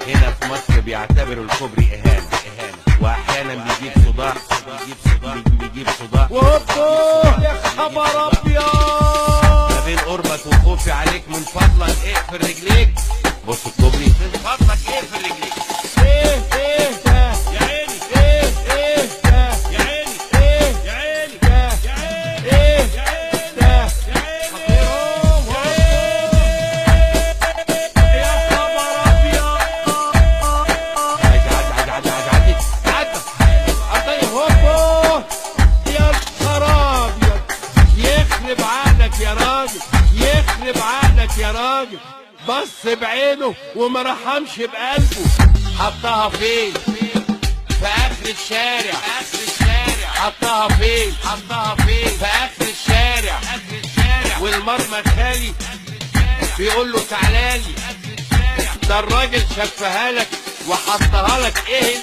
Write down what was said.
هنا في مصر بيعتبروا الكوبري اهانه واحيانا بيجيب صداع وهوبو يا خبر ابيض. ما بين قربك وخوفي عليك من فضلك اقفل رجليك. بص الكوبري من فضلك اقفل رجليك. ايه ده يا عيني ايه ده يا عيني ايه يا عيني ده يا عيني ايه يا عيني ده يا عيني خطيرهم يا خبر ابيض. عدي هوبو يا خراب ابيض. يخرب عقلك يا راجل، يخرب عقلك يا راجل. بص بعينه وما رحمش بقلبه. حطها فين؟ في اخر الشارع. حطها فين؟ في اخر الشارع. والمرمى خالي بيقول له تعالالي. ده الراجل شفها لك وحطها لك. ايه